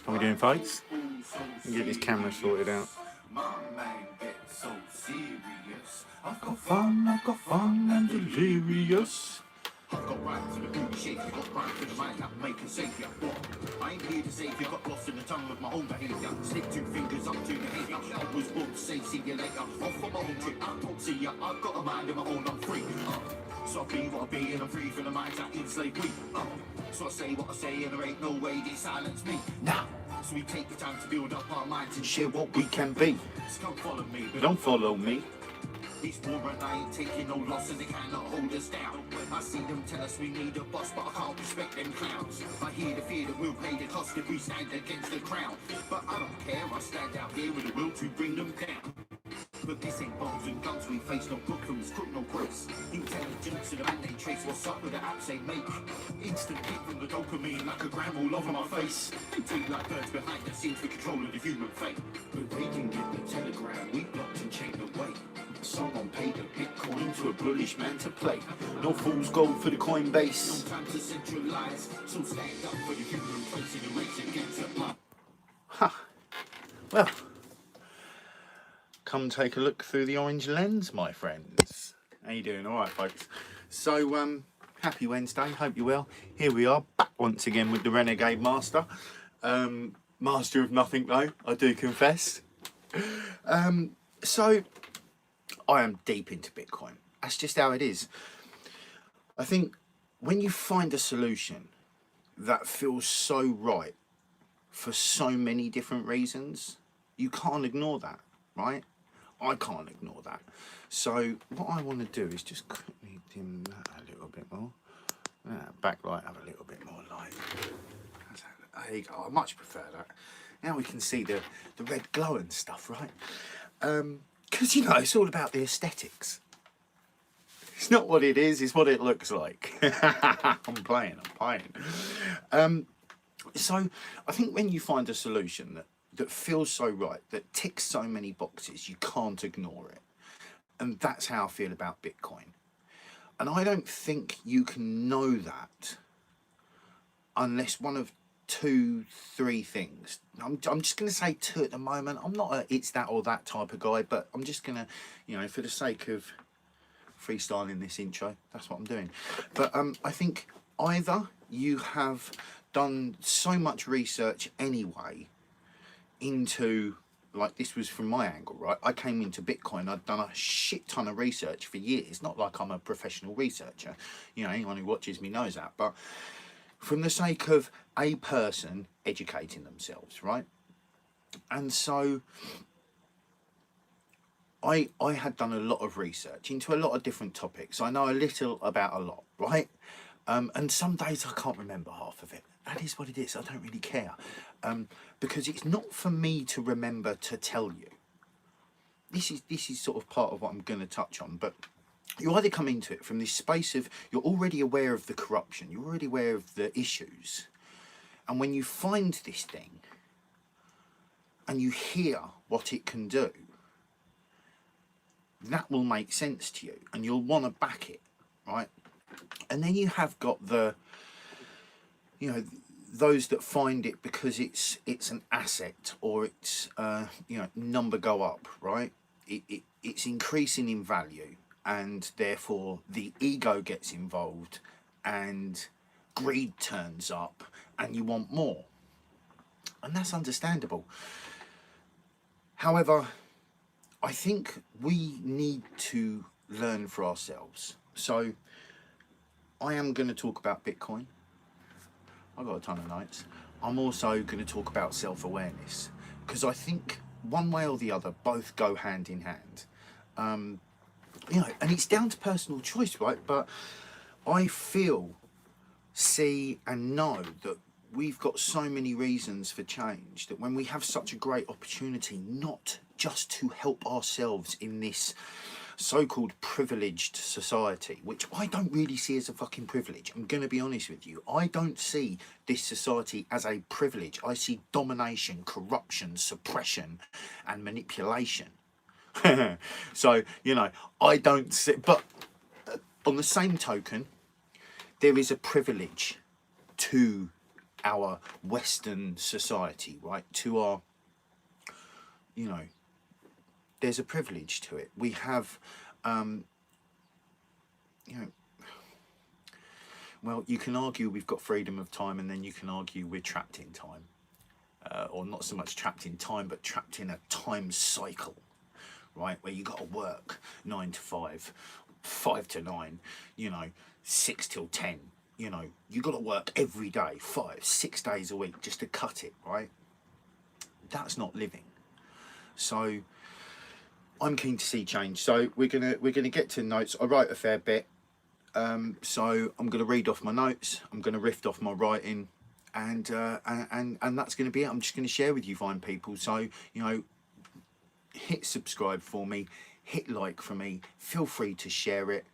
How we doing, folks? Get this camera sorted out. I've got fun and delirious. I've got rhymes in the booty shape, you got rhymes in the mind that make a savior. I ain't here to save you, got lost in the tongue of my own behaviour. Stick 2 fingers up to behaviour. I was born to say see you later. Off on my own trip, I don't see ya. I've got a mind of my own, I'm free. So I be what I be and I'm free from the minds that enslave me. So I say what I say and there ain't no way they silence me. Nah. So we take the time to build up our minds and Share what we can be. So come follow me, but Don't follow me. this war and I ain't taking no loss and they cannot hold us down. I see them tell us we need a boss, but I can't respect them clowns. I hear the fear that we'll pay the cost if we stand against the crown. But I don't care, I stand out here with the will to bring them down. But this ain't bombs and guns, we face no Brooklands, crook no grace. Intelligence and the man they trace, what's up with the apps they make? Instant hit from the dopamine like a gram all over my face. They think like birds behind the scenes for control of the human fate. But they can get the telegram, we blocked and chained away. Someone paid a Bitcoin to a bullish man to play. No fool's gold for the coin base. No time to centralize, so stand up for the human race in the race against the blood. Ha. Well, come take a look through the orange lens, my friends. How you doing? All right, folks. So, happy Wednesday. Hope you're well. Here we are, back once again with the Renegade Master. Master of nothing, though, I do confess. So, I am deep into Bitcoin. That's just how it is. I think when you find a solution that feels so right for so many different reasons, you can't ignore that, right? I can't ignore that. So what I want to do is just quickly dim that a little bit more. Backlight, have a little bit more light. There you go. I much prefer that. Now we can see the red glow and stuff, right? Because, you know, it's all about the aesthetics. It's not what it is, it's what it looks like. I'm playing. So I think when you find a solution that feels so right, that ticks so many boxes, you can't ignore it. And that's how I feel about Bitcoin. And I don't think you can know that unless one of 2, 3 things. I'm just going to say 2 at the moment. I'm not a it's that or that type of guy, but I'm just going to, you know, for the sake of freestyling this intro, that's what I'm doing. But I think either you have done so much research anyway into, like, this was from my angle, right? I came into Bitcoin, I'd done a shit ton of research for years. Not like I'm a professional researcher, you know, anyone who watches me knows that, but from the sake of a person educating themselves, right? And so I had done a lot of research into a lot of different topics. I know a little about a lot, right? And some days I can't remember half of it. That is what it is. I don't really care. Because it's not for me to remember to tell you. This is sort of part of what I'm going to touch on, but you either come into it from this space of you're already aware of the corruption, you're already aware of the issues, and when you find this thing and you hear what it can do, that will make sense to you and you'll want to back it, right? And then you have got the, you know, those that find it because it's an asset or it's you know, number go up, right? It's increasing in value, and therefore the ego gets involved and greed turns up and you want more, and that's understandable. However, I think we need to learn for ourselves. So I am going to talk about Bitcoin. I've got a ton of notes. I'm also going to talk about self-awareness, because I think one way or the other both go hand in hand. You know, and it's down to personal choice, right? But I feel, see and know that we've got so many reasons for change, that when we have such a great opportunity not just to help ourselves in this so-called privileged society, which I don't really see as a fucking privilege. I'm going to be honest with you. I don't see this society as a privilege. I see domination, corruption, suppression and manipulation. So, you know, I don't see, but on the same token, there is a privilege to our Western society, right? To our, you know, there's a privilege to it. We have, you know, well, you can argue we've got freedom of time, and then you can argue we're trapped in time. Or not so much trapped in time, but trapped in a time cycle, right? Where you got to work 9 to 5, 5 to 9, you know, 6 till 10. You know, you got to work every day, 5, 6 days a week just to cut it, right? That's not living. So I'm keen to see change. So we're gonna get to notes. I write a fair bit. So I'm going to read off my notes. I'm going to riff off my writing, and that's going to be it. I'm just going to share with you fine people. So, you know, hit subscribe for me, hit like for me. Feel free to share it.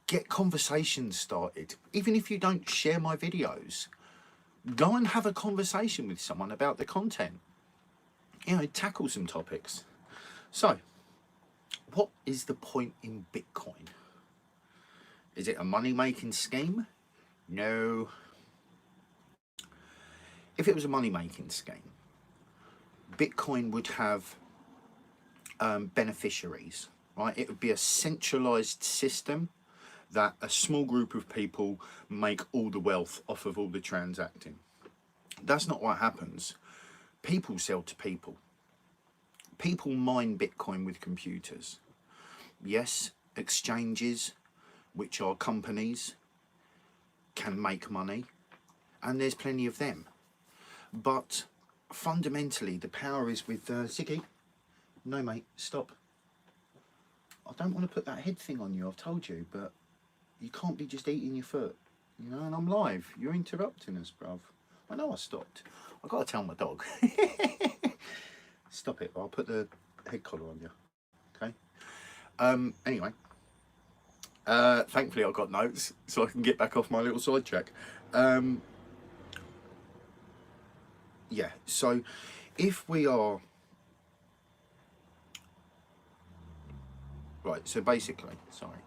Get conversations started. Even if you don't share my videos, go and have a conversation with someone about the content. You know, tackle some topics. So, what is the point in Bitcoin? Is it a money-making scheme? No. If it was a money-making scheme, Bitcoin would have beneficiaries, right? It would be a centralized system that a small group of people make all the wealth off of all the transacting. That's not what happens. People sell to people. People mine Bitcoin with computers. Yes, exchanges, which are companies, can make money, and there's plenty of them. But fundamentally, the power is with Ziggy. No, mate, stop. I don't want to put that head thing on you, I've told you, but you can't be just eating your foot, you know, and I'm live. You're interrupting us, bruv. I know I stopped. I've got to tell my dog. Stop it, I'll put the head collar on you, okay? Anyway. Thankfully I've got notes so I can get back off my little sidetrack. Yeah, so if we are right, so basically, sorry,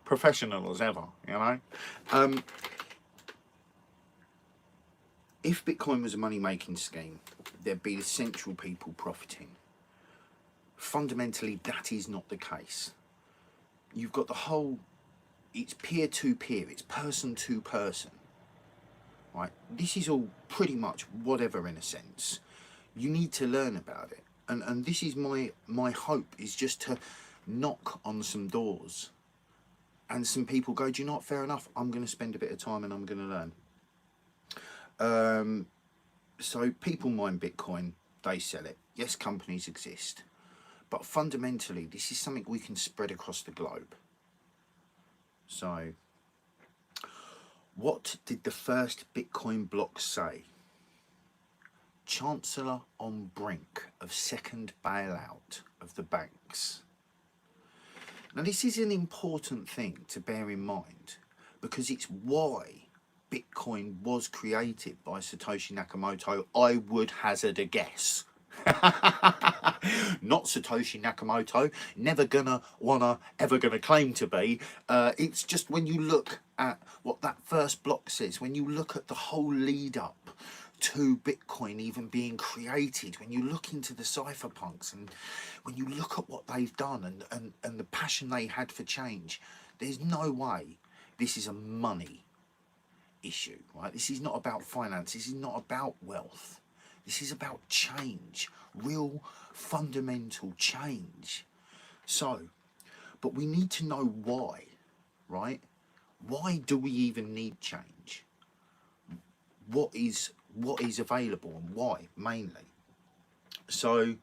professional as ever, you know, if Bitcoin was a money-making scheme, there'd be the central people profiting. Fundamentally, that is not the case. You've got the whole, it's peer-to-peer, it's person-to-person, right? This is all pretty much whatever in a sense. You need to learn about it. And this is my hope, is just to knock on some doors. And some people go, do you know what, fair enough, I'm going to spend a bit of time and I'm going to learn. So people mine Bitcoin, they sell it. Yes, companies exist. But fundamentally, this is something we can spread across the globe. So, what did the first Bitcoin block say? Chancellor on brink of second bailout of the banks. Now, this is an important thing to bear in mind, because it's why Bitcoin was created by Satoshi Nakamoto, I would hazard a guess. Not Satoshi Nakamoto, never gonna wanna, ever gonna claim to be. It's just when you look at what that first block says, when you look at the whole lead up to Bitcoin even being created, when you look into the cypherpunks and when you look at what they've done and the passion they had for change, there's no way this is a money issue, right? This is not about finance, this is not about wealth. This is about change, real fundamental change. So, but we need to know why, right? Why do we even need change? What is available and why, mainly? So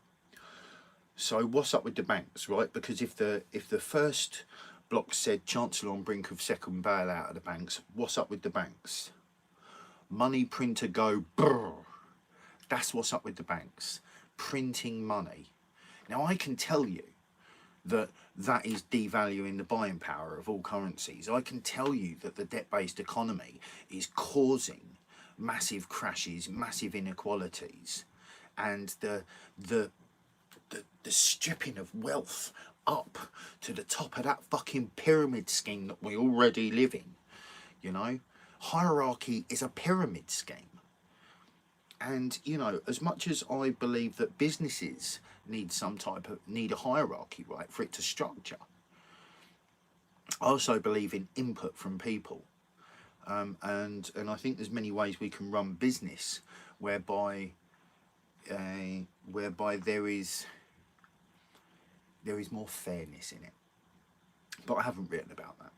what's up with the banks, right? Because if the first block said Chancellor on brink of second bailout of the banks, what's up with the banks? Money printer go brrr. That's what's up with the banks, printing money. Now, I can tell you that that is devaluing the buying power of all currencies. I can tell you that the debt-based economy is causing massive crashes, massive inequalities, and the stripping of wealth up to the top of that fucking pyramid scheme that we already live in, you know? Hierarchy is a pyramid scheme. And, you know, as much as I believe that businesses need need a hierarchy, right, for it to structure, I also believe in input from people. And I think there's many ways we can run business whereby there is more fairness in it. But I haven't written about that.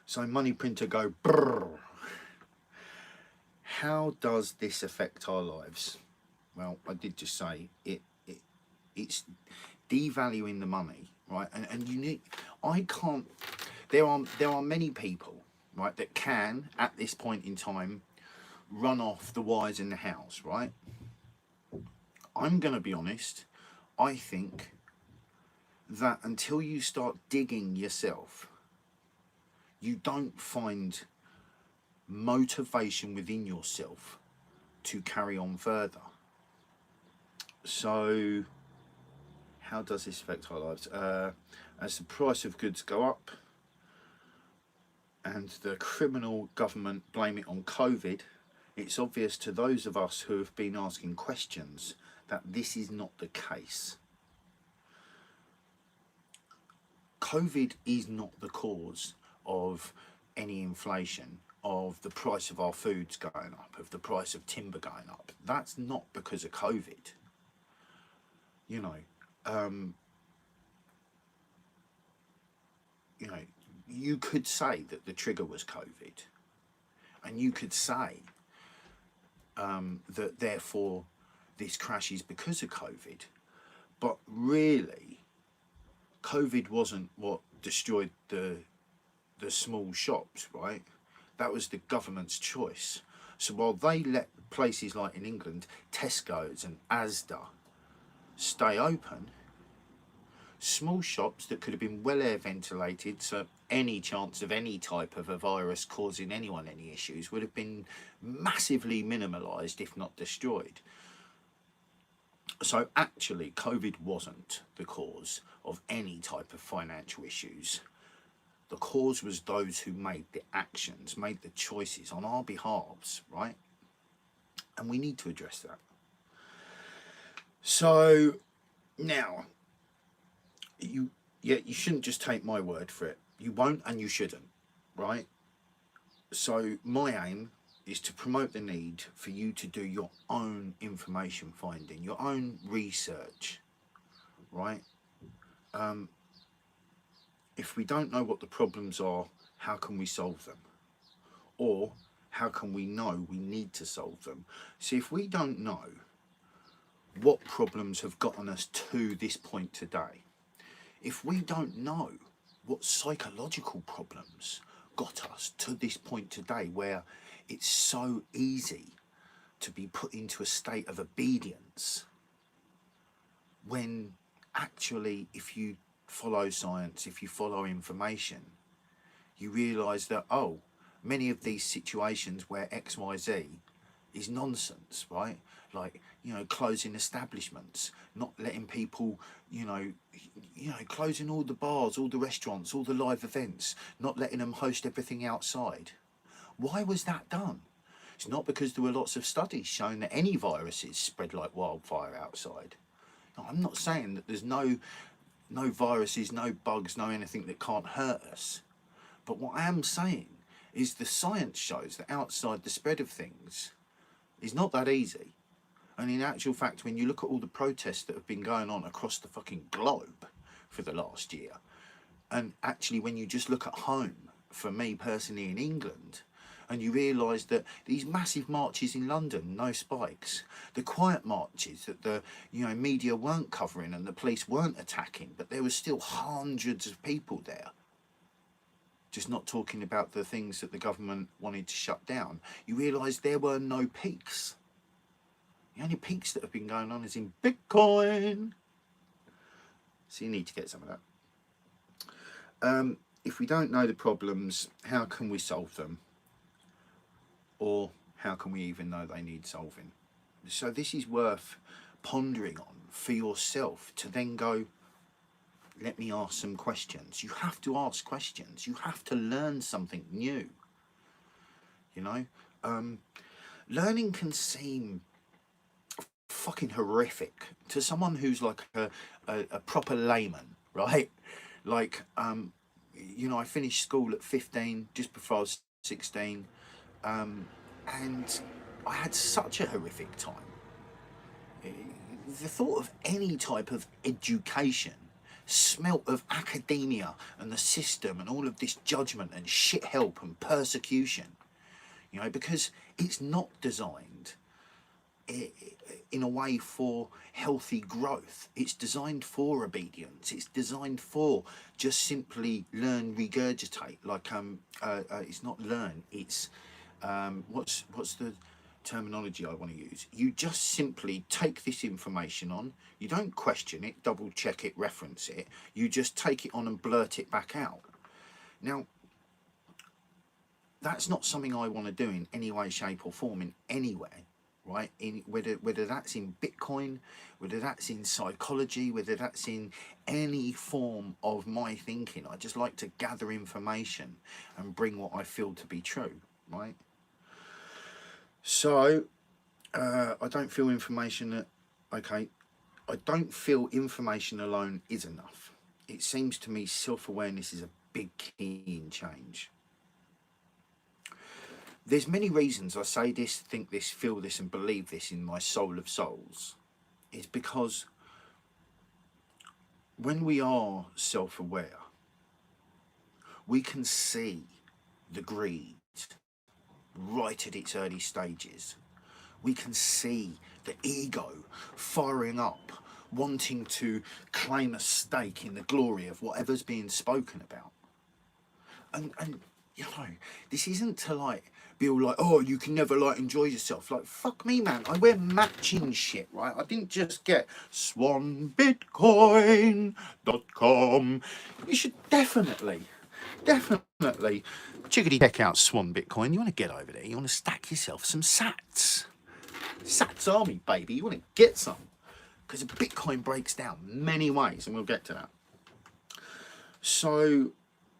So money printer go brrr. How does this affect our lives? Well, I did just say it's devaluing the money, right? And you need, I can't, there are many people, right, that can at this point in time run off the wires in the house, right? I'm gonna be honest, I think that until you start digging yourself, you don't find motivation within yourself to carry on further. So how does this affect our lives? As the price of goods go up and the criminal government blame it on COVID, it's obvious to those of us who have been asking questions that this is not the case. COVID is not the cause of any inflation, of the price of our foods going up, of the price of timber going up. That's not because of COVID. You know, you could say that the trigger was COVID, and you could say that therefore this crash is because of COVID, but really, COVID wasn't what destroyed the small shops, right? That was the government's choice. So while they let places like in England, Tesco's and Asda stay open, small shops that could have been well air ventilated, so any chance of any type of a virus causing anyone any issues would have been massively minimalised, if not destroyed. So actually, COVID wasn't the cause of any type of financial issues. The cause was those who made the actions, made the choices on our behalves, right? And we need to address that. So now, you shouldn't just take my word for it. You won't and you shouldn't, right? So my aim is to promote the need for you to do your own information finding, your own research, right? If we don't know what the problems are, how can we solve them? Or how can we know we need to solve them? See, if we don't know what problems have gotten us to this point today, if we don't know what psychological problems got us to this point today where it's so easy to be put into a state of obedience, when actually if you follow science, if you follow information, you realise that, oh, many of these situations where XYZ is nonsense, right? Like, you know, closing establishments, not letting people, you know, closing all the bars, all the restaurants, all the live events, not letting them host everything outside. Why was that done? It's not because there were lots of studies showing that any viruses spread like wildfire outside. No, I'm not saying that there's no viruses, no bugs, no anything that can't hurt us. But what I am saying is the science shows that outside the spread of things is not that easy. And in actual fact, when you look at all the protests that have been going on across the fucking globe for the last year, and actually when you just look at home, for me personally in England, and you realise that these massive marches in London, no spikes, the quiet marches that the media weren't covering and the police weren't attacking, but there was still hundreds of people there, just not talking about the things that the government wanted to shut down, you realise there were no peaks. The only peaks that have been going on is in Bitcoin. So you need to get some of that. If we don't know the problems, how can we solve them? Or how can we even know they need solving? So this is worth pondering on for yourself, to then go, let me ask some questions. You have to ask questions. You have to learn something new. you know. Learning can seem fucking horrific to someone who's like a proper layman, right? Like, you know, I finished school at 15, just before I was 16, and I had such a horrific time. The thought of any type of education smelt of academia and the system and all of this judgment and shit help and persecution, you know, because it's not designed in a way for healthy growth. It's designed for obedience. It's designed for just simply learn, regurgitate. Like it's not learn. It's what's the terminology I want to use? You just simply take this information on. You don't question it, double check it, reference it. You just take it on and blurt it back out. Now, that's not something I want to do in any way, shape, or form in any way. Right, in whether that's in Bitcoin, whether that's in psychology, whether that's in any form of my thinking, I just like to gather information and bring what I feel to be true, right? So I don't feel information that, okay, I don't feel information alone is enough. It seems to me self-awareness is a big key in change. There's many reasons I say this, think this, feel this and believe this in my soul of souls. It's because when we are self-aware, we can see the greed right at its early stages. We can see the ego firing up, wanting to claim a stake in the glory of whatever's being spoken about. And you know, this isn't to like be all like, oh, you can never like enjoy yourself. Like, fuck me, man. I wear matching shit, right? I didn't just get swanbitcoin.com. You should definitely chickadee check out Swan Bitcoin. You want to get over there. You want to stack yourself some sats. Sats army, baby. You want to get some. Because Bitcoin breaks down many ways, and we'll get to that. So,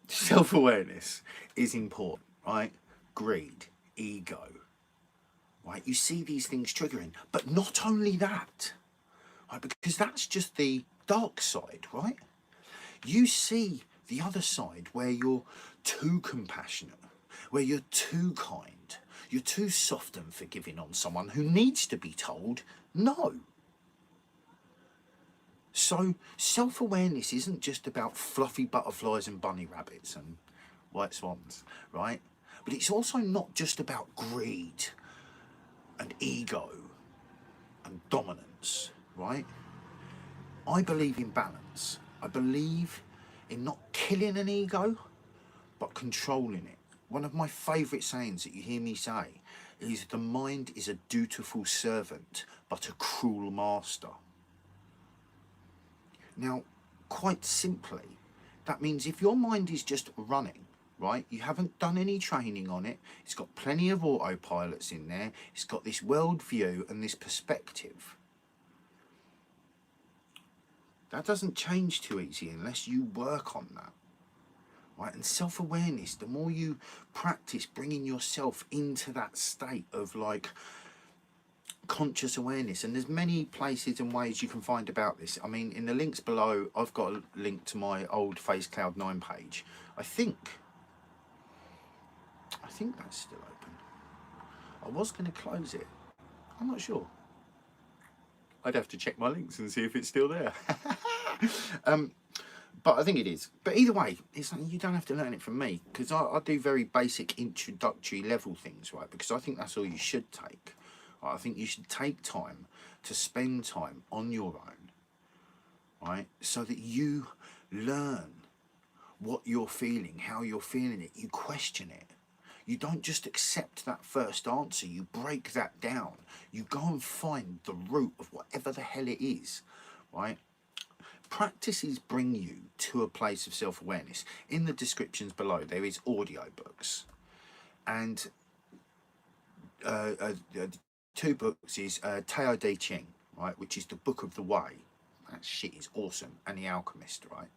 self-awareness is important, right? Greed, ego, right? You see these things triggering, but not only that, right? Because that's just the dark side, right? You see the other side where you're too compassionate, where you're too kind, you're too soft and forgiving on someone who needs to be told no. So self-awareness isn't just about fluffy butterflies and bunny rabbits and white swans, right? But it's also not just about greed and ego and dominance, right? I believe in balance. I believe in not killing an ego, but controlling it. One of my favourite sayings that you hear me say is the mind is a dutiful servant, but a cruel master. Now, quite simply, that means if your mind is just running, right, you haven't done any training on it, it's got plenty of autopilots in there, it's got this worldview and this perspective, that doesn't change too easy unless you work on that, right? And self-awareness, the more you practice bringing yourself into that state of like conscious awareness, and there's many places and ways you can find about this. I mean, in the links below, I've got a link to my old Face Cloud 9 page. I think that's still open. I was going to close it. I'm not sure. I'd have to check my links and see if it's still there. But I think it is. But either way, it's like you don't have to learn it from me, because I do very basic introductory level things, right? Because I think that's all you should take. I think you should take time to spend time on your own, right? So that you learn what you're feeling, how you're feeling it. You question it. You don't just accept that first answer. You break that down. You go and find the root of whatever the hell it is, right? Practices bring you to a place of self-awareness. In the descriptions below, there is audiobooks. And 2 books is Tao Te Ching, right, which is the Book of the Way. That shit is awesome. And The Alchemist, right?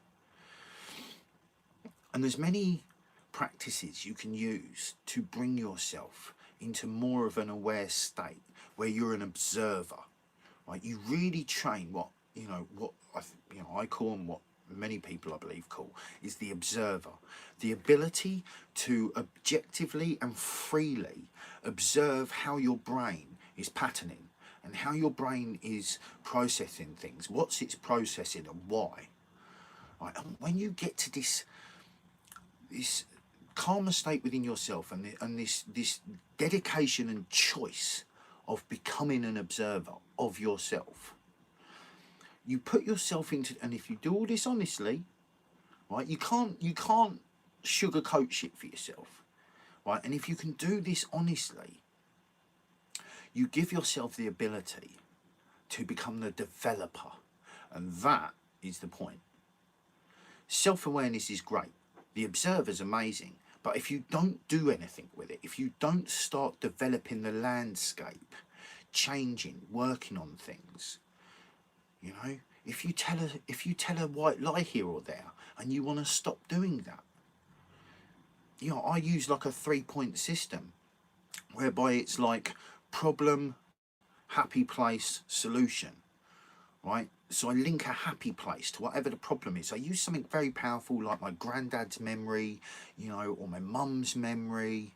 And there's many practices you can use to bring yourself into more of an aware state where you're an observer, right? You really train what I call, and what many people I believe call, is the observer. The ability to objectively and freely observe how your brain is patterning and how your brain is processing things, what's it's processing and why. Right? And when you get to this calmer state within yourself, and this dedication and choice of becoming an observer of yourself, you put yourself into, and if you do all this honestly, right, you can't sugarcoat shit for yourself, right? And if you can do this honestly, you give yourself the ability to become the developer, and that is the point. Self-awareness is great, the observer's amazing, but if you don't do anything with it, if you don't start developing the landscape, changing, working on things, you know, if you tell a white lie here or there and you want to stop doing that, you know, I use like a 3-point system whereby it's like problem, happy place, solution, right? So I link a happy place to whatever the problem is. I use something very powerful like my granddad's memory, you know, or my mum's memory.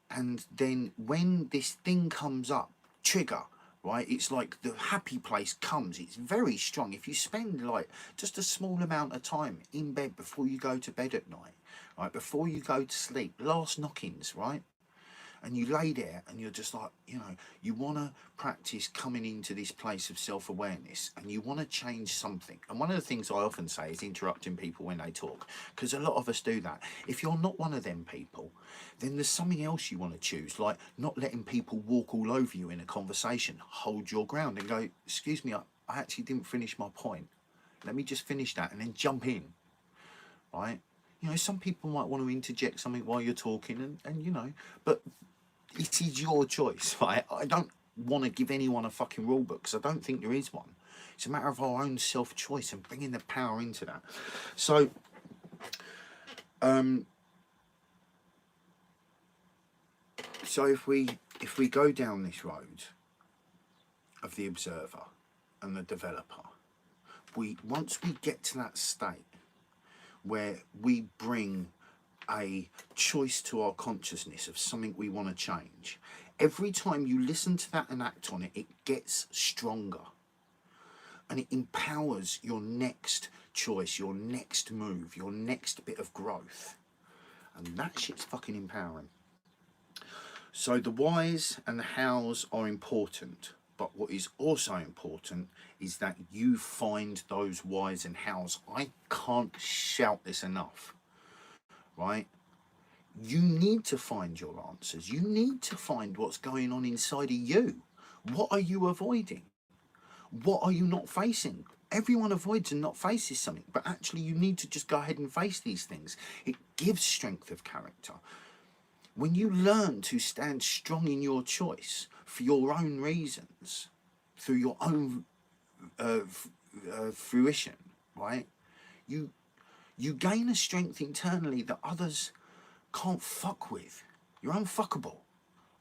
And then when this thing comes up, trigger, right? It's like the happy place comes. It's very strong. If you spend like just a small amount of time in bed before you go to bed at night, right? Before you go to sleep, last knockings, right? And you lay there and you're just like, you know, you want to practice coming into this place of self-awareness and you want to change something. And one of the things I often say is interrupting people when they talk, because a lot of us do that. If you're not one of them people, then there's something else you want to choose, like not letting people walk all over you in a conversation. Hold your ground and go, excuse me, I actually didn't finish my point. Let me just finish that and then jump in, right? You know, some people might want to interject something while you're talking and you know, but it is your choice, right? I don't want to give anyone a fucking rule book because I don't think there is one. It's a matter of our own self-choice and bringing the power into that. So, if we go down this road of the observer and the developer, once we get to that state where we bring a choice to our consciousness of something we want to change, every time you listen to that and act on it, it gets stronger and it empowers your next choice, your next move, your next bit of growth, and that shit's fucking empowering. So the whys and the hows are important, but what is also important is that you find those whys and hows. I can't shout this enough, right? You need to find your answers. You need to find what's going on inside of you. What are you avoiding? What are you not facing? Everyone avoids and not faces something, but actually you need to just go ahead and face these things. It gives strength of character. When you learn to stand strong in your choice for your own reasons, through your own fruition, right? You gain a strength internally that others can't fuck with. You're unfuckable,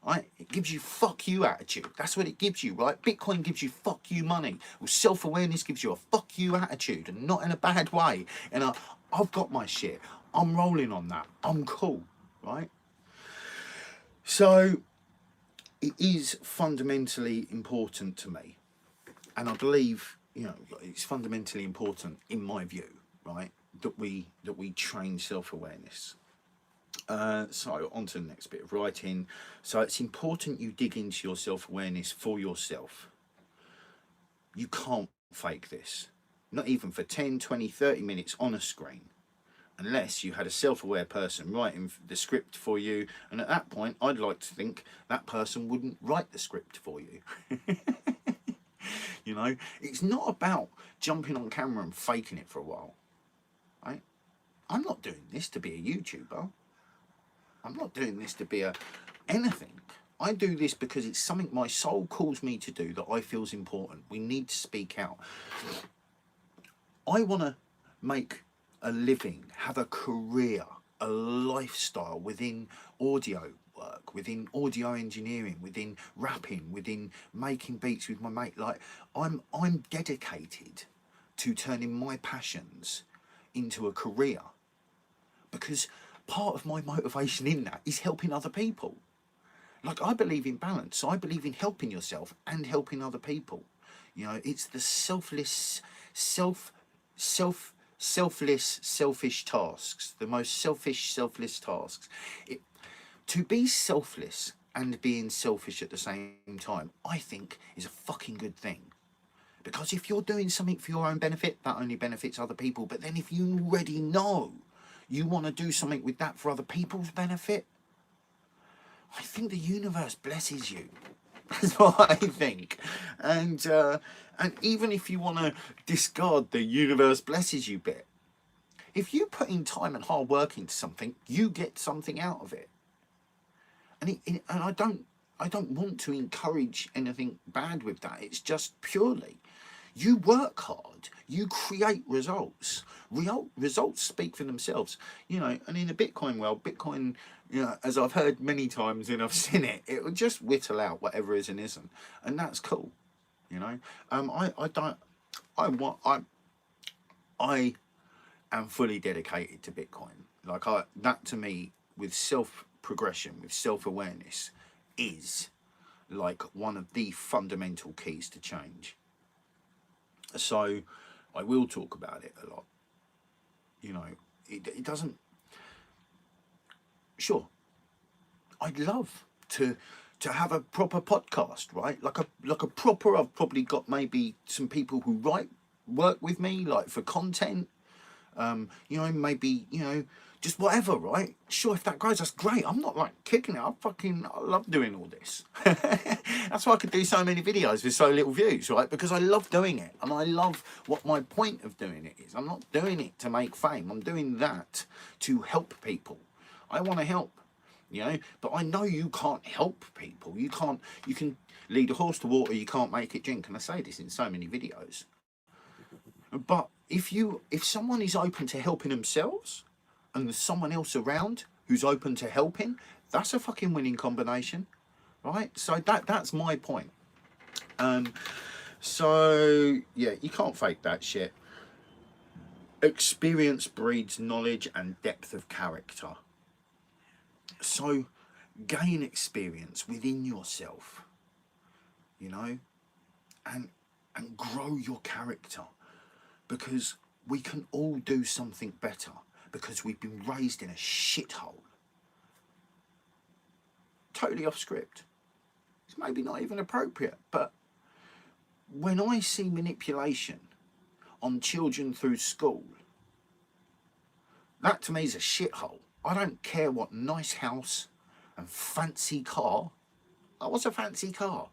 right? It gives you fuck you attitude. That's what it gives you, right? Bitcoin gives you fuck you money. Well, self-awareness gives you a fuck you attitude, and not in a bad way. And I've got my shit. I'm rolling on that. I'm cool, right? So it is fundamentally important to me, and I believe, you know, it's fundamentally important in my view, right, that we train self-awareness. So on to the next bit of writing. So it's important you dig into your self-awareness for yourself. You can't fake this, not even for 10, 20, 30 minutes on a screen, unless you had a self-aware person writing the script for you. And at that point, I'd like to think that person wouldn't write the script for you. You know, it's not about jumping on camera and faking it for a while, right? I'm not doing this to be a YouTuber. I'm not doing this to be anything. I do this because it's something my soul calls me to do that I feel is important. We need to speak out. I want to make a living, have a career a lifestyle within audio work, within audio engineering, within rapping, within making beats with my mate. Like I'm dedicated to turning my passions into a career, because part of my motivation in that is helping other people. Like I believe in balance, so I believe in helping yourself and helping other people. You know, it's the selfish tasks, the most selfless tasks. To be selfless and being selfish at the same time, I think is a fucking good thing. Because if you're doing something for your own benefit, that only benefits other people. But then if you already know you want to do something with that for other people's benefit, I think the universe blesses you. That's what I think. And even if you want to discard the universe blesses you bit, if you put in time and hard work into something, you get something out of it. And I don't want to encourage anything bad with that. It's just purely, you work hard, you create results. Results speak for themselves, you know. And in the Bitcoin world, Bitcoin, you know, as I've heard many times and I've seen it, it will just whittle out whatever is and isn't, and that's cool, you know. I am fully dedicated to Bitcoin. Like that to me, with self-progression, with self-awareness, is like one of the fundamental keys to change. So I will talk about it a lot. You know, it doesn't... Sure, I'd love to have a proper podcast, right? Like a proper... I've probably got maybe some people who work with me, like for content. You know, maybe, you know, just whatever, right? Sure, if that grows, that's great. I'm not like kicking it. I love doing all this. That's why I could do so many videos with so little views, right? Because I love doing it, and I love what my point of doing it is. I'm not doing it to make fame. I'm doing that to help people. I want to help, you know, but I know you can't help people. You can lead a horse to water, you can't make it drink. And I say this in so many videos. But if someone is open to helping themselves, and there's someone else around who's open to helping, that's a fucking winning combination, right? So that's my point. So yeah, you can't fake that shit. Experience breeds knowledge and depth of character. So gain experience within yourself, you know, and grow your character, because we can all do something better, because we've been raised in a shithole. Totally off script. It's maybe not even appropriate, but when I see manipulation on children through school, that to me is a shithole. I don't care what nice house and fancy car. Oh, what's a fancy car?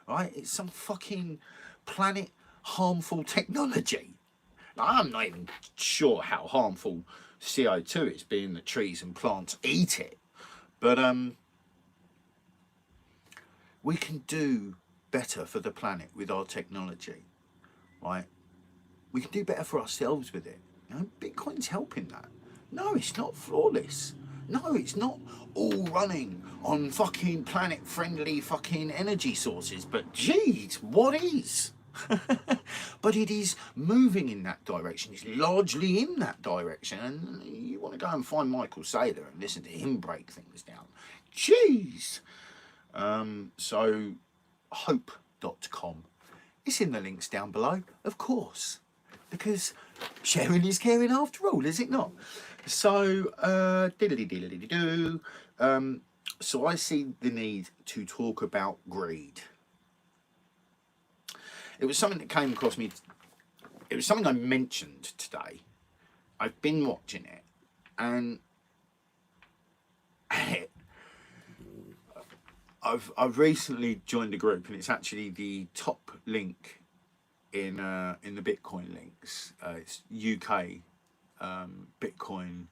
Right? It's some fucking planet harmful technology. I'm not even sure how harmful CO2 is, being that trees and plants eat it. But we can do better for the planet with our technology, right? We can do better for ourselves with it. You know, Bitcoin's helping that. No, it's not flawless. No, it's not all running on fucking planet-friendly fucking energy sources. But geez, what is? But it is moving in that direction. It's largely in that direction. And you want to go and find Micheal Saylor and listen to him break things down. Jeez. So hope.com. It's in the links down below, of course, because sharing is caring after all, is it not? So so I see the need to talk about greed. It was something that came across me. It was something I mentioned today. I've been watching it, and I've recently joined a group, and it's actually the top link in the Bitcoin links. It's UK Bitcoin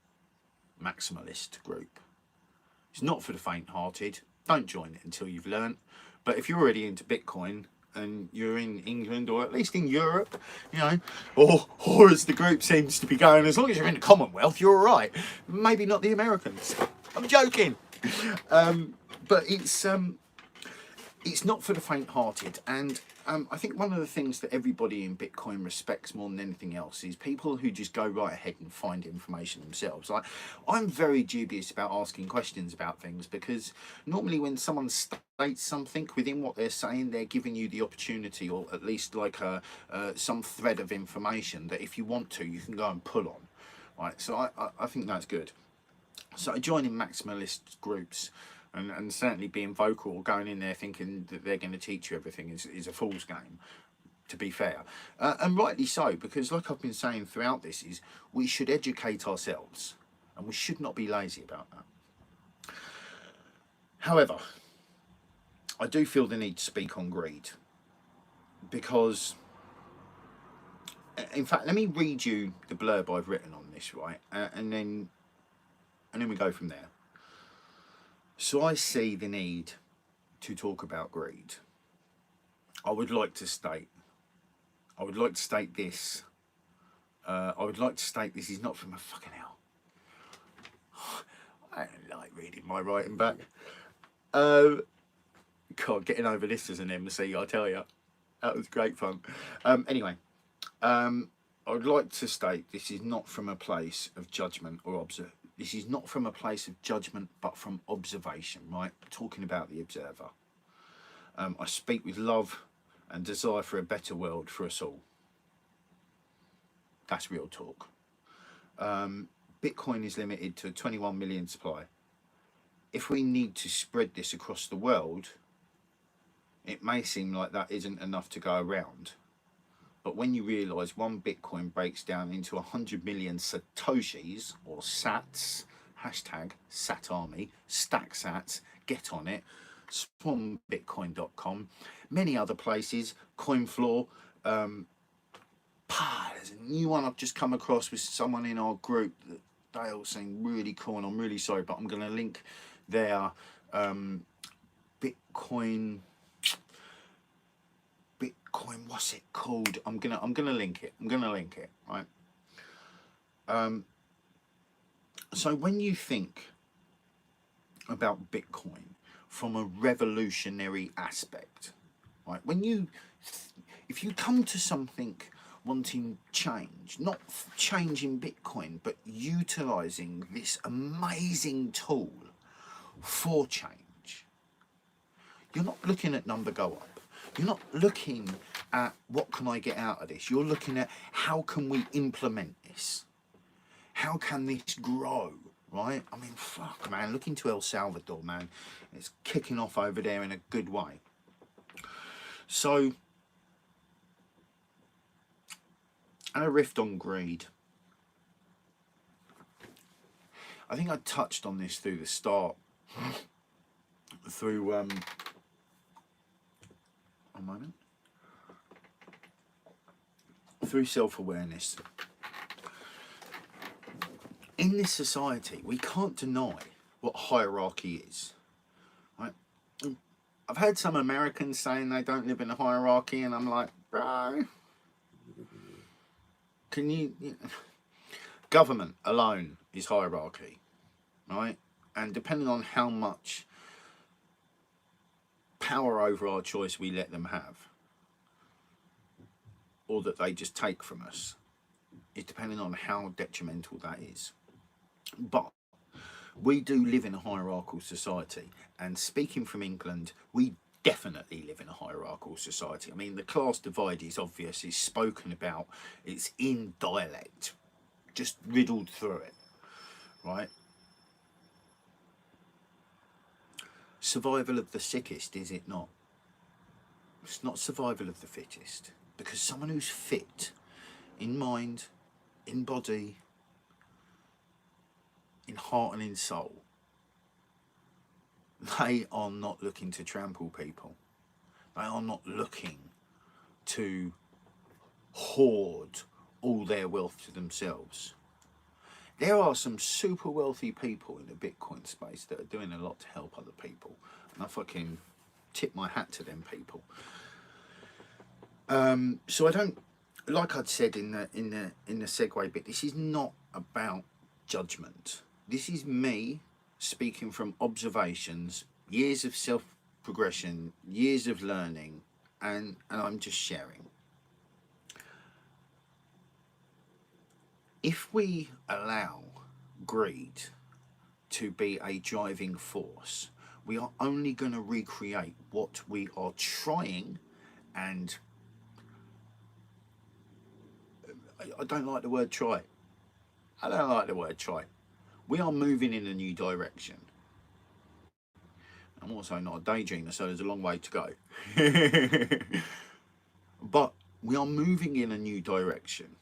maximalist group. It's not for the faint-hearted. Don't join it until you've learnt. But if you're already into Bitcoin, and you're in England, or at least in Europe, you know, or as the group seems to be going, as long as you're in the Commonwealth, you're all right. Maybe not the Americans. I'm joking. But it's not for the faint-hearted, and I think one of the things that everybody in Bitcoin respects more than anything else is people who just go right ahead and find information themselves. Like, I'm very dubious about asking questions about things, because normally when someone states something, within what they're saying, they're giving you the opportunity, or at least like some thread of information that if you want to, you can go and pull on. Right, so I think that's good. So joining maximalist groups and certainly being vocal or going in there thinking that they're going to teach you everything is a fool's game, to be fair. And rightly so, because like I've been saying throughout this, is we should educate ourselves and we should not be lazy about that. However, I do feel the need to speak on greed, because in fact, let me read you the blurb I've written on this, right? And then we go from there. So I see the need to talk about greed. I would like to state this. I would like to state this is not from a fucking hell. I don't like reading my writing back. God, getting over this as an MC, I tell you, that was great fun. Anyway, I would like to state this is not from a place of judgment or observation. This is not from a place of judgment, but from observation, right? Talking about the observer. I speak with love and desire for a better world for us all. That's real talk. Bitcoin is limited to a 21 million supply. If we need to spread this across the world, it may seem like that isn't enough to go around. But when you realise one Bitcoin breaks down into 100 million Satoshis, or Sats, hashtag SatArmy, StackSats, get on it, SwanBitcoin.com, many other places, CoinFloor, there's a new one I've just come across with someone in our group that they all seem really cool, and I'm really sorry, but I'm going to link their Bitcoin, what's it called? I'm gonna link it. Right. So when you think about Bitcoin from a revolutionary aspect, right? If you come to something wanting change, not change in Bitcoin, but utilizing this amazing tool for change, you're not looking at number go up. You're not looking at what can I get out of this. You're looking at how can we implement this? How can this grow, right? I mean, fuck, man, look into El Salvador, man. It's kicking off over there in a good way. So, and a riff on greed. I think I touched on this through the start, through, a moment, through self-awareness. In this society, we can't deny what hierarchy is, right? I've heard some Americans saying they don't live in a hierarchy, and I'm like, bro, can you government alone is hierarchy, right? And depending on how much power over our choice we let them have, or that they just take from us, is depending on how detrimental that is. But we do live in a hierarchical society, and speaking from England, we definitely live in a hierarchical society. I mean, the class divide is obvious, it's spoken about, it's in dialect, just riddled through it, right? Survival of the sickest, is it not? It's not survival of the fittest, because someone who's fit in mind, in body, in heart and in soul, they are not looking to trample people. They are not looking to hoard all their wealth to themselves. There are some super wealthy people in the Bitcoin space that are doing a lot to help other people, and I fucking tip my hat to them people. So I don't, like I'd said in the segue bit, this is not about judgment. This is me speaking from observations, years of self progression, years of learning, and I'm just sharing. If we allow greed to be a driving force, we are only going to recreate what we are trying, and I don't like the word try. I don't like the word try. We are moving in a new direction. I'm also not a daydreamer, so there's a long way to go. But we are moving in a new direction.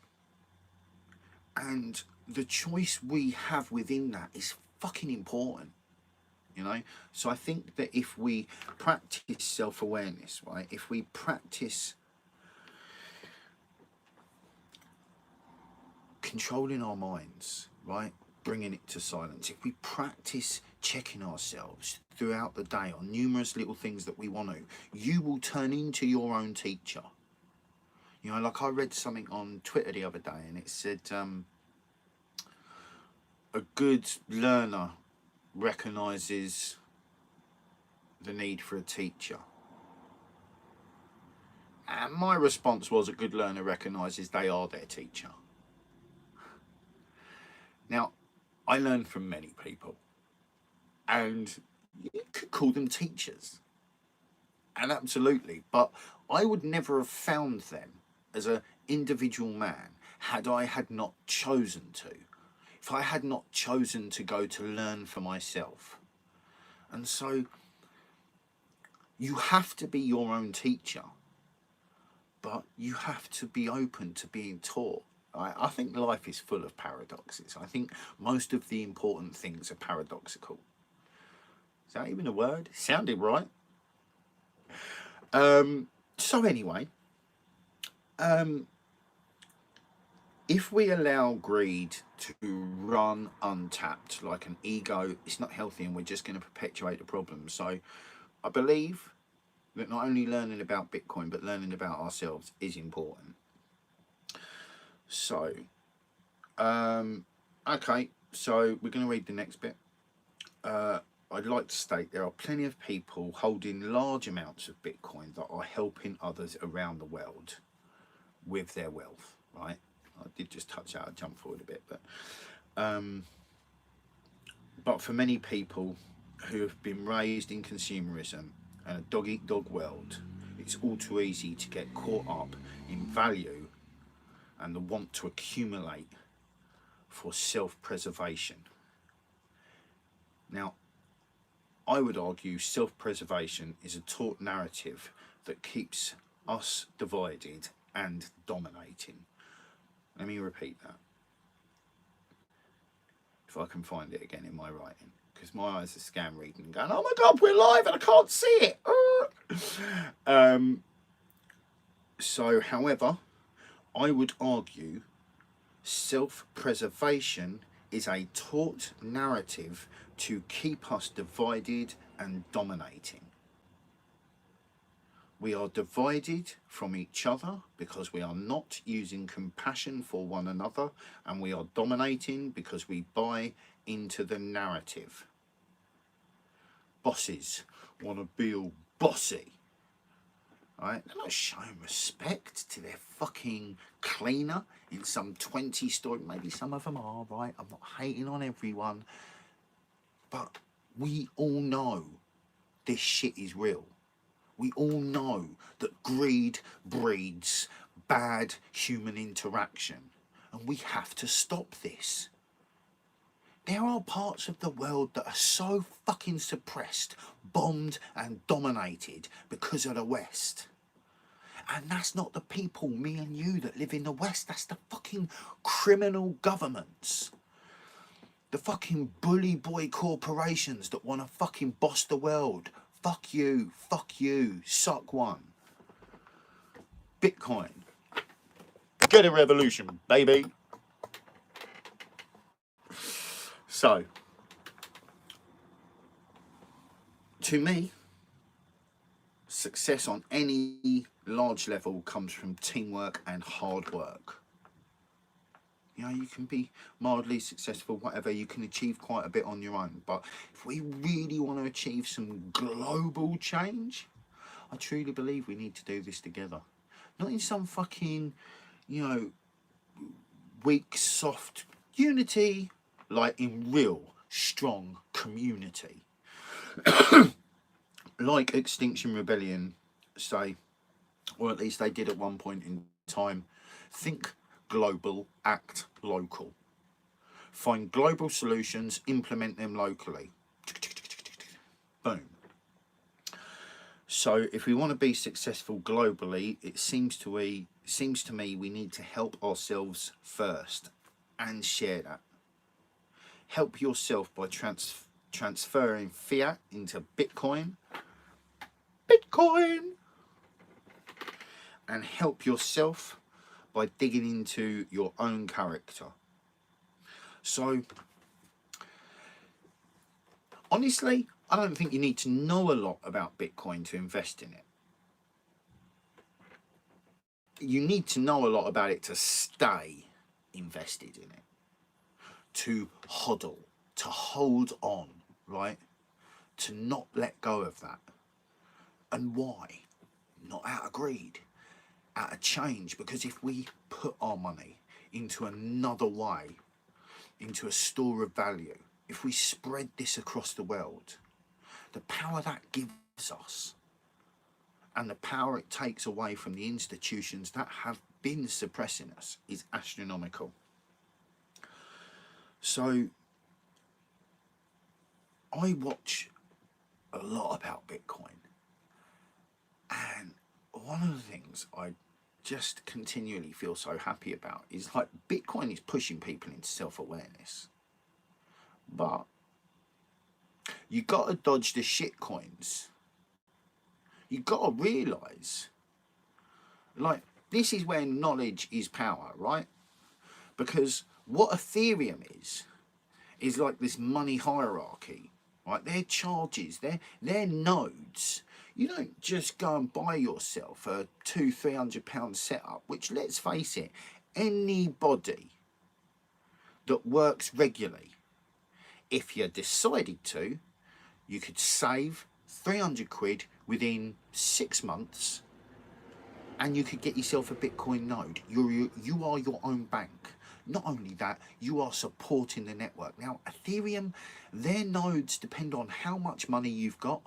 And the choice we have within that is fucking important. You know, so I think that if we practice self-awareness, right, if we practice controlling our minds, right, bringing it to silence, if we practice checking ourselves throughout the day on numerous little things that we want to, you will turn into your own teacher. You know, like I read something on Twitter the other day, and it said a good learner recognises the need for a teacher. And my response was, a good learner recognises they are their teacher. Now, I learn from many people, and you could call them teachers. And absolutely, but I would never have found them as an individual man had I had not chosen to. If I had not chosen to go to learn for myself. And so you have to be your own teacher, but you have to be open to being taught. I think life is full of paradoxes. I think most of the important things are paradoxical. Is that even a word? It sounded right. So anyway, if we allow greed to run untapped like an ego, it's not healthy, and we're just going to perpetuate the problem. So I believe that not only learning about Bitcoin, but learning about ourselves is important. So, okay, so we're going to read the next bit. I'd like to state there are plenty of people holding large amounts of Bitcoin that are helping others around the world with their wealth, right? I did just touch out, I jumped forward a bit, but for many people who have been raised in consumerism and a dog-eat-dog world, it's all too easy to get caught up in value and the want to accumulate for self-preservation. Now, I would argue self-preservation is a taught narrative that keeps us divided and dominating. Let me repeat that, if I can find it again in my writing, because my eyes are scan reading and going, oh my God, we're live and I can't see it. So, however, I would argue self-preservation is a taught narrative to keep us divided and dominating. We are divided from each other because we are not using compassion for one another, and we are dominating because we buy into the narrative. Bosses want to be all bossy. Right? They're not showing respect to their fucking cleaner in some 20-story. Maybe some of them are, right? I'm not hating on everyone. But we all know this shit is real. We all know that greed breeds bad human interaction. And we have to stop this. There are parts of the world that are so fucking suppressed, bombed and dominated because of the West. And that's not the people, me and you, that live in the West. That's the fucking criminal governments. The fucking bully boy corporations that want to fucking boss the world. Fuck you, suck one. Bitcoin. Get a revolution, baby. So, to me, success on any large level comes from teamwork and hard work. You know, you can be mildly successful, whatever, you can achieve quite a bit on your own. But if we really want to achieve some global change, I truly believe we need to do this together. Not in some fucking, you know, weak, soft unity, like in real, strong community. Like Extinction Rebellion say, or at least they did at one point in time, think global, act local. Find global solutions, implement them locally. Boom. So if we want to be successful globally, it seems to me we need to help ourselves first and share that. Help yourself by transferring fiat into Bitcoin, and help yourself by digging into your own character. So honestly, I don't think you need to know a lot about Bitcoin to invest in it. You need to know a lot about it to stay invested in it, to hodl, to hold on, right? To not let go of that. And why? Not out of greed, out of change. Because if we put our money into another way, into a store of value, if we spread this across the world, the power that gives us and the power it takes away from the institutions that have been suppressing us is astronomical. So I watch a lot about Bitcoin, and one of the things I just continually feel so happy about is like Bitcoin is pushing people into self-awareness, but you got to dodge the shit coins. You got to realise, like, this is where knowledge is power, right? Because what Ethereum is like this money hierarchy, right? Their charges, their nodes. You don't just go and buy yourself a £200-300 setup, which, let's face it, anybody that works regularly, if you decided to, you could save 300 quid within 6 months and you could get yourself a Bitcoin node. You are your own bank. Not only that, you are supporting the network. Now, Ethereum, their nodes depend on how much money you've got,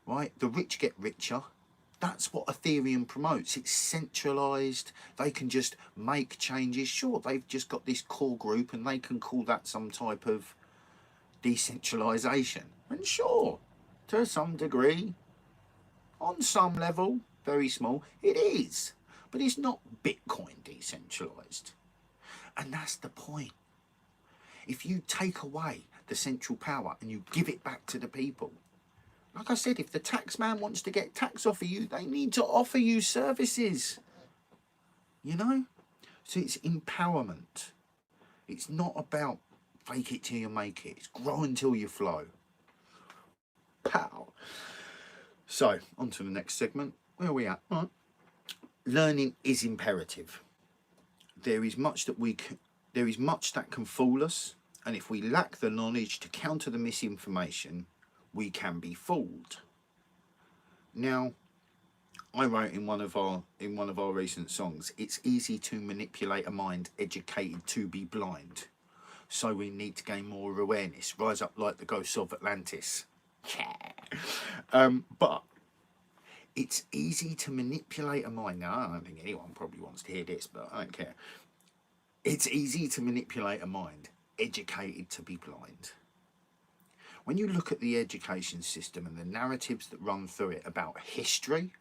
right? The rich get richer. That's what Ethereum promotes. It's centralized. They can just make changes. Sure, they've just got this core group and they can call that some type of decentralization. And sure, to some degree, on some level, very small, it is. But it's not Bitcoin decentralized. And that's the point. If you take away the central power and you give it back to the people, like I said, if the tax man wants to get tax off of you, they need to offer you services. You know? So it's empowerment. It's not about fake it till you make it. It's grow until you flow. Pow. So, on to the next segment. Where are we at? All right. Learning is imperative. There is much that can fool us, and if we lack the knowledge to counter the misinformation, we can be fooled. Now, I wrote in one of our recent songs, it's easy to manipulate a mind educated to be blind. So we need to gain more awareness, rise up like the ghosts of Atlantis. Yeah. But it's easy to manipulate a mind. Now, I don't think anyone probably wants to hear this, but I don't care. It's easy to manipulate a mind educated to be blind. When you look at the education system and the narratives that run through it about history,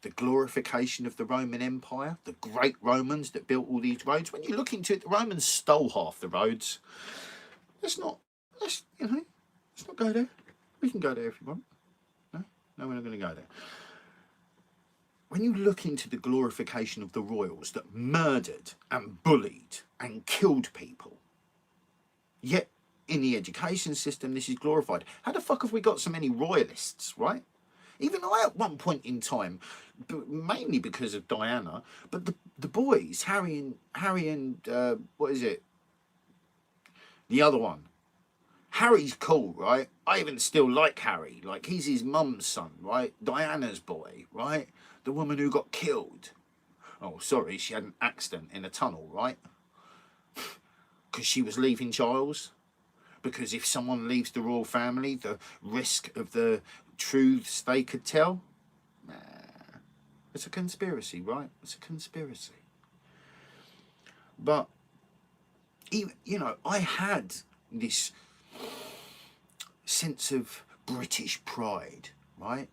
the glorification of the Roman Empire, the great Romans that built all these roads, when you look into it, the Romans stole half the roads. Let's not go there. We can go there if you want. No, we're not going to go there. When you look into the glorification of the royals that murdered and bullied and killed people, yet in the education system this is glorified. How the fuck have we got so many royalists, right? Even I at one point in time, mainly because of Diana, but the boys, Harry and what is it? The other one. Harry's cool, right? I even still like Harry. Like, he's his mum's son, right? Diana's boy, right? The woman who got killed. Oh, sorry, she had an accident in a tunnel, right? Because she was leaving Giles. Because if someone leaves the royal family, the risk of the truths they could tell. Nah, it's a conspiracy, right? It's a conspiracy. But, even, you know, I had this sense of British pride, right?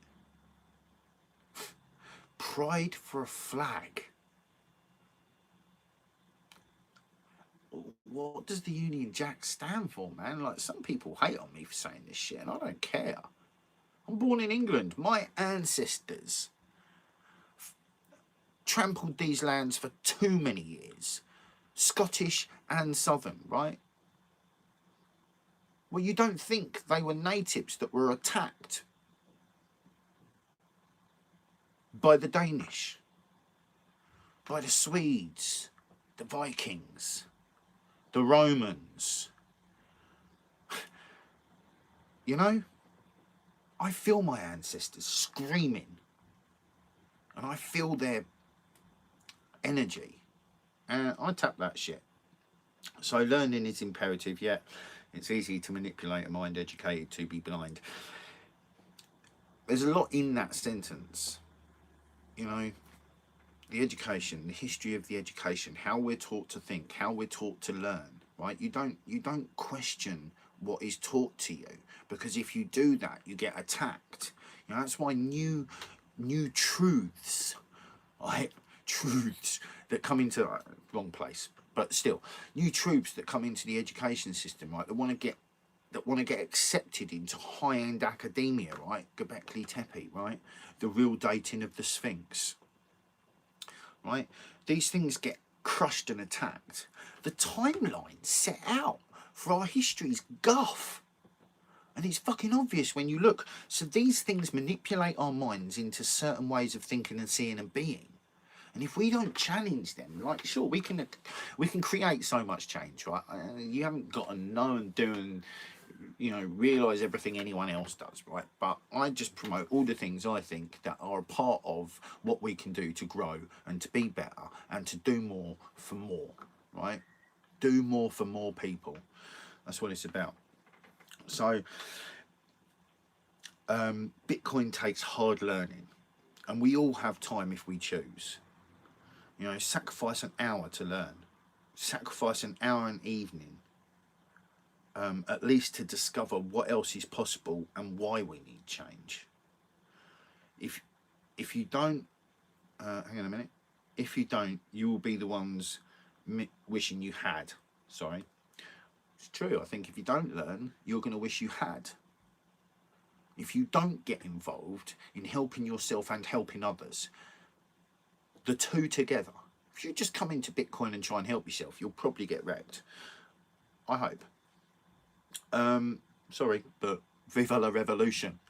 Pride for a flag. What does the Union Jack stand for, man? Like, some people hate on me for saying this shit, and I don't care. I'm born in England. My ancestors trampled these lands for too many years. Scottish and Southern, right? Well, you don't think they were natives that were attacked by the Danish, by the Swedes, the Vikings, the Romans. You know, I feel my ancestors screaming, and I feel their energy, and I tap that shit. So learning is imperative, yet it's easy to manipulate a mind educated to be blind. There's a lot in that sentence, you know. The education, the history of the education, how we're taught to think, how we're taught to learn, right? You don't question what is taught to you, because if you do that, you get attacked. You know, that's why new truths, right? Truths that come into wrong place, but still, new truths that come into the education system, right? That want to get accepted into high-end academia, right? Göbekli Tepe, right? The real dating of the Sphinx. Right, these things get crushed and attacked. The timeline set out for our history's guff, and it's fucking obvious when you look. So these things manipulate our minds into certain ways of thinking and seeing and being, and if we don't challenge them, like, sure, we can create so much change, right? You haven't got to know and do and, you know, realise everything anyone else does, right? But I just promote all the things I think that are a part of what we can do to grow and to be better and to do more for more, right? Do more for more people. That's what it's about. So Bitcoin takes hard learning, and we all have time if we choose. You know, sacrifice an hour to learn, sacrifice an hour an evening, at least to discover what else is possible and why we need change. If you don't, hang on a minute, if you don't, you will be the ones wishing you had. Sorry, it's true. I think if you don't learn, you're going to wish you had. If you don't get involved in helping yourself and helping others, the two together, if you just come into Bitcoin and try and help yourself, you'll probably get wrecked. I hope. Sorry, but viva la revolution.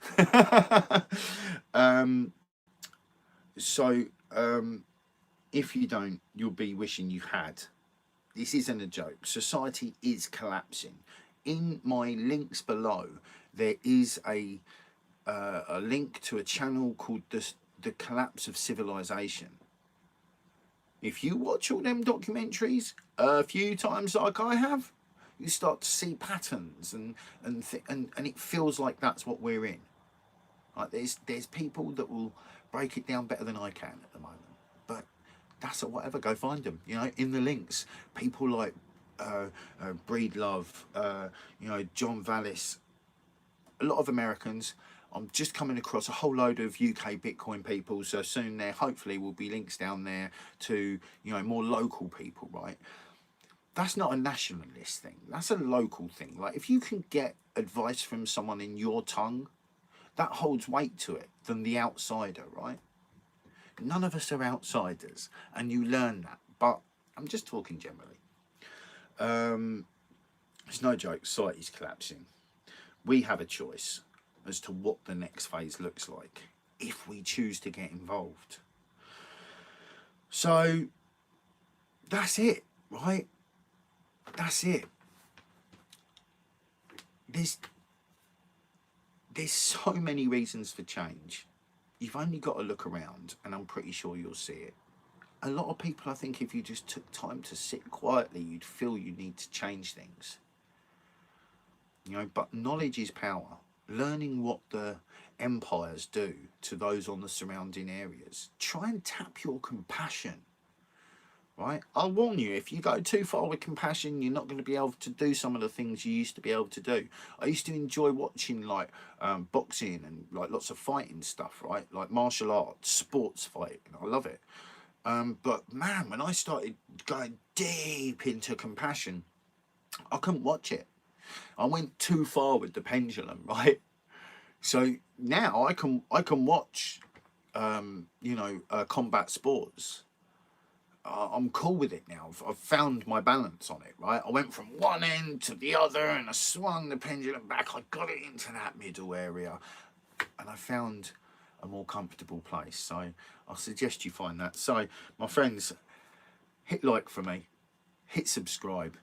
If you don't, you'll be wishing you had. This isn't a joke. Society is collapsing. In my links below, there is a link to a channel called the Collapse of Civilization. If you watch all them documentaries a few times like I have, you start to see patterns, and it feels like that's what we're in. Like, there's people that will break it down better than I can at the moment, but that's whatever. Go find them. You know, in the links, people like Breedlove, you know, John Vallis, a lot of Americans. I'm just coming across a whole load of UK Bitcoin people, so soon there hopefully will be links down there to, you know, more local people, right? That's not a nationalist thing. That's a local thing. Like, if you can get advice from someone in your tongue, that holds weight to it than the outsider, right? None of us are outsiders, and you learn that. But I'm just talking generally. It's no joke. Society's collapsing. We have a choice as to what the next phase looks like. if we choose to get involved. So that's it, right? That's it. There's so many reasons for change. You've only got to look around, and I'm pretty sure you'll see it. A lot of people, I think, if you just took time to sit quietly, you'd feel you need to change things. You know, but knowledge is power. Learning what the empires do to those on the surrounding areas. Try and tap your compassion. Right? I'll warn you, if you go too far with compassion, you're not going to be able to do some of the things you used to be able to do. I used to enjoy watching like boxing and like lots of fighting stuff, right? Like martial arts, sports fighting. I love it. But man, when I started going deep into compassion, I couldn't watch it. I went too far with the pendulum, right? So now I can watch, you know, combat sports. I'm cool with it now. I've found my balance on it, right? I went from one end to the other and I swung the pendulum back. I got it into that middle area and I found a more comfortable place. So I'll suggest you find that. So my friends, hit like for me, hit subscribe,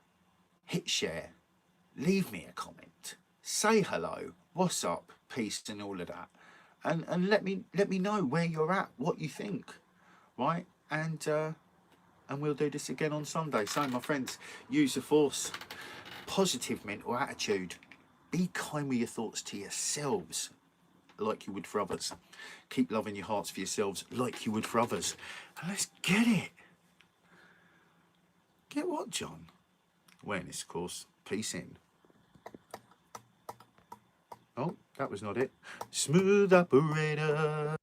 hit share, leave me a comment, say hello, what's up, peace and all of that. And let me know where you're at, what you think, right? And we'll do this again on Sunday. So, my friends, use the force. Positive mental attitude. Be kind with your thoughts to yourselves like you would for others. Keep loving your hearts for yourselves like you would for others. And let's get it. Get what, John? Awareness, of course. Peace in. Oh, that was not it. Smooth operator.